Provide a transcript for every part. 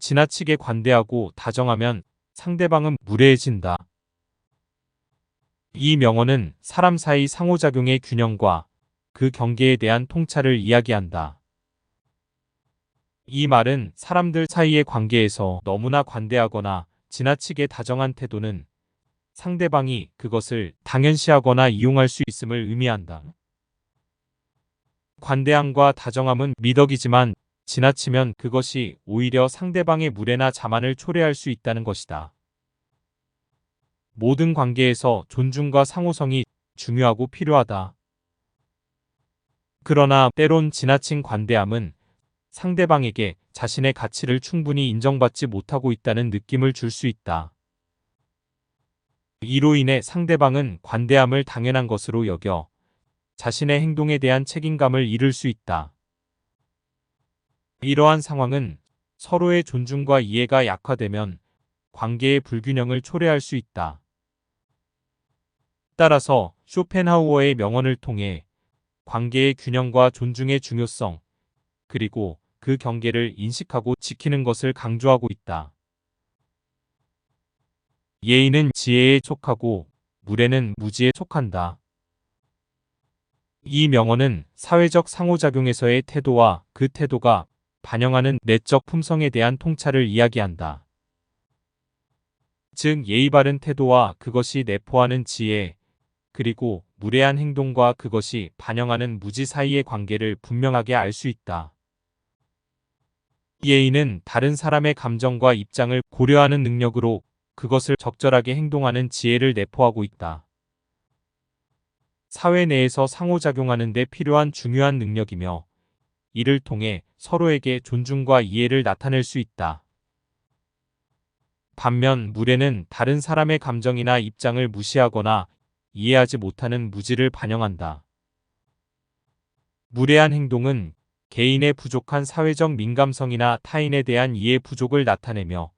지나치게 관대하고 다정하면 상대방은 무례해진다. 이 명언은 사람 사이 상호작용의 균형과 그 경계에 대한 통찰을 이야기한다. 이 말은 사람들 사이의 관계에서 너무나 관대하거나 지나치게 다정한 태도는 상대방이 그것을 당연시하거나 이용할 수 있음을 의미한다. 관대함과 다정함은 미덕이지만 지나치면 그것이 오히려 상대방의 무례나 자만을 초래할 수 있다는 것이다. 모든 관계에서 존중과 상호성이 중요하고 필요하다. 그러나 때론 지나친 관대함은 상대방에게 자신의 가치를 충분히 인정받지 못하고 있다는 느낌을 줄 수 있다. 이로 인해 상대방은 관대함을 당연한 것으로 여겨 자신의 행동에 대한 책임감을 잃을 수 있다. 이러한 상황은 서로의 존중과 이해가 약화되면 관계의 불균형을 초래할 수 있다. 따라서 쇼펜하우어의 명언을 통해 관계의 균형과 존중의 중요성, 그리고 그 경계를 인식하고 지키는 것을 강조하고 있다. 예의는 지혜에 촉하고 무례는 무지에 촉한다. 이 명언은 사회적 상호작용에서의 태도와 그 태도가 반영하는 내적 품성에 대한 통찰을 이야기한다. 즉 예의 바른 태도와 그것이 내포하는 지혜, 그리고 무례한 행동과 그것이 반영하는 무지 사이의 관계를 분명하게 알 수 있다. 예의는 다른 사람의 감정과 입장을 고려하는 능력으로 그것을 적절하게 행동하는 지혜를 내포하고 있다. 사회 내에서 상호작용하는 데 필요한 중요한 능력이며 이를 통해 서로에게 존중과 이해를 나타낼 수 있다. 반면 무례는 다른 사람의 감정이나 입장을 무시하거나 이해하지 못하는 무지를 반영한다. 무례한 행동은 개인의 부족한 사회적 민감성이나 타인에 대한 이해 부족을 나타내며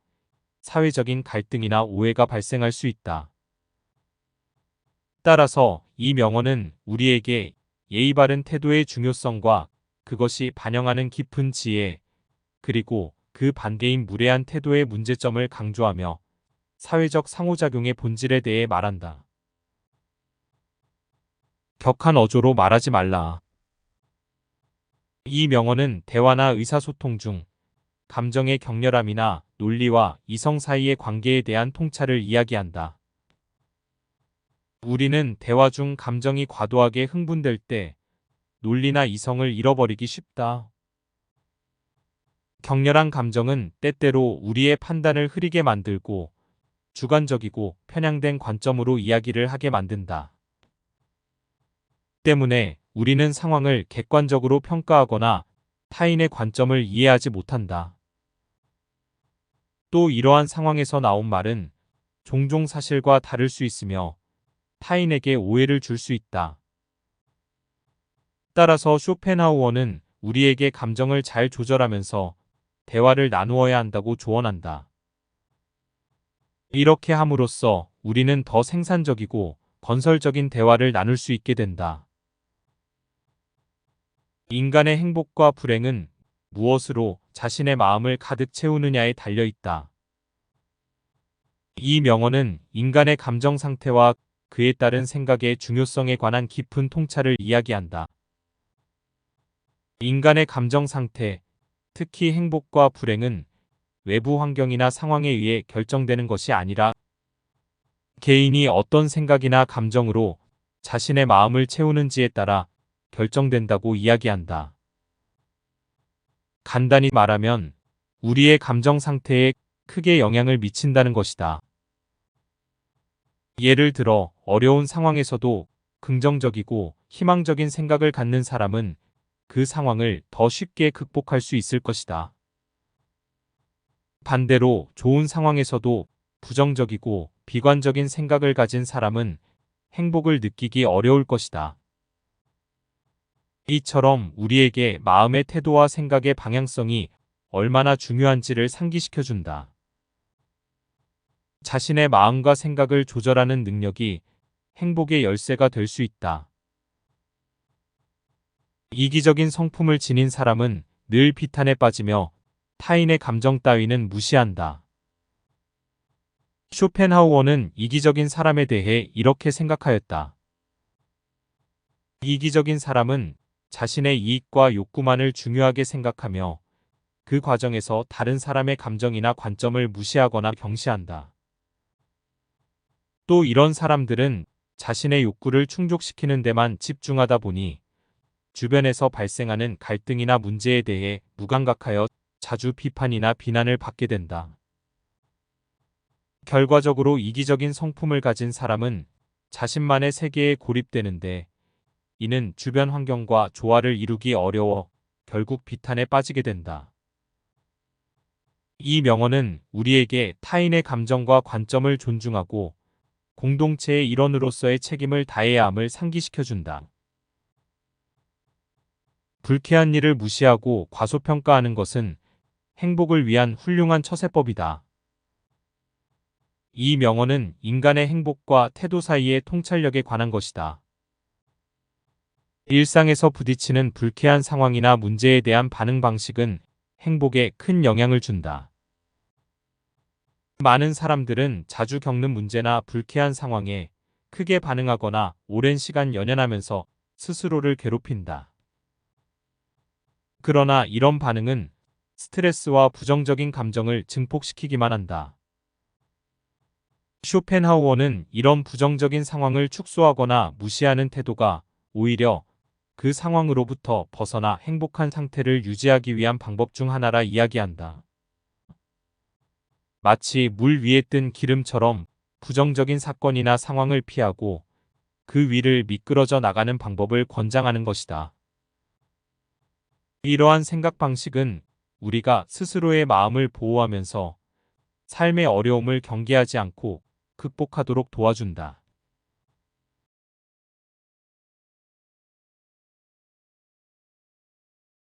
사회적인 갈등이나 오해가 발생할 수 있다. 따라서 이 명언은 우리에게 예의 바른 태도의 중요성과 그것이 반영하는 깊은 지혜, 그리고 그 반대인 무례한 태도의 문제점을 강조하며 사회적 상호작용의 본질에 대해 말한다. 격한 어조로 말하지 말라. 이 명언은 대화나 의사소통 중 감정의 격렬함이나 논리와 이성 사이의 관계에 대한 통찰을 이야기한다. 우리는 대화 중 감정이 과도하게 흥분될 때 논리나 이성을 잃어버리기 쉽다. 격렬한 감정은 때때로 우리의 판단을 흐리게 만들고 주관적이고 편향된 관점으로 이야기를 하게 만든다. 때문에 우리는 상황을 객관적으로 평가하거나 타인의 관점을 이해하지 못한다. 또 이러한 상황에서 나온 말은 종종 사실과 다를 수 있으며 타인에게 오해를 줄 수 있다. 따라서 쇼펜하우어는 우리에게 감정을 잘 조절하면서 대화를 나누어야 한다고 조언한다. 이렇게 함으로써 우리는 더 생산적이고 건설적인 대화를 나눌 수 있게 된다. 인간의 행복과 불행은 무엇으로 자신의 마음을 가득 채우느냐에 달려 있다. 이 명언은 인간의 감정 상태와 그에 따른 생각의 중요성에 관한 깊은 통찰을 이야기한다. 인간의 감정 상태, 특히 행복과 불행은 외부 환경이나 상황에 의해 결정되는 것이 아니라 개인이 어떤 생각이나 감정으로 자신의 마음을 채우는지에 따라 결정된다고 이야기한다. 간단히 말하면 우리의 감정 상태에 크게 영향을 미친다는 것이다. 예를 들어 어려운 상황에서도 긍정적이고 희망적인 생각을 갖는 사람은 그 상황을 더 쉽게 극복할 수 있을 것이다. 반대로 좋은 상황에서도 부정적이고 비관적인 생각을 가진 사람은 행복을 느끼기 어려울 것이다. 이처럼 우리에게 마음의 태도와 생각의 방향성이 얼마나 중요한지를 상기시켜준다. 자신의 마음과 생각을 조절하는 능력이 행복의 열쇠가 될 수 있다. 이기적인 성품을 지닌 사람은 늘 비탄에 빠지며 타인의 감정 따위는 무시한다. 쇼펜하우어는 이기적인 사람에 대해 이렇게 생각하였다. 이기적인 사람은 자신의 이익과 욕구만을 중요하게 생각하며 그 과정에서 다른 사람의 감정이나 관점을 무시하거나 경시한다. 또 이런 사람들은 자신의 욕구를 충족시키는 데만 집중하다 보니 주변에서 발생하는 갈등이나 문제에 대해 무감각하여 자주 비판이나 비난을 받게 된다. 결과적으로 이기적인 성품을 가진 사람은 자신만의 세계에 고립되는데 이는 주변 환경과 조화를 이루기 어려워 결국 비탄에 빠지게 된다. 이 명언은 우리에게 타인의 감정과 관점을 존중하고 공동체의 일원으로서의 책임을 다해야 함을 상기시켜준다. 불쾌한 일을 무시하고 과소평가하는 것은 행복을 위한 훌륭한 처세법이다. 이 명언은 인간의 행복과 태도 사이의 통찰력에 관한 것이다. 일상에서 부딪히는 불쾌한 상황이나 문제에 대한 반응 방식은 행복에 큰 영향을 준다. 많은 사람들은 자주 겪는 문제나 불쾌한 상황에 크게 반응하거나 오랜 시간 연연하면서 스스로를 괴롭힌다. 그러나 이런 반응은 스트레스와 부정적인 감정을 증폭시키기만 한다. 쇼펜하우어는 이런 부정적인 상황을 축소하거나 무시하는 태도가 오히려 그 상황으로부터 벗어나 행복한 상태를 유지하기 위한 방법 중 하나라 이야기한다. 마치 물 위에 뜬 기름처럼 부정적인 사건이나 상황을 피하고 그 위를 미끄러져 나가는 방법을 권장하는 것이다. 이러한 생각 방식은 우리가 스스로의 마음을 보호하면서 삶의 어려움을 경계하지 않고 극복하도록 도와준다.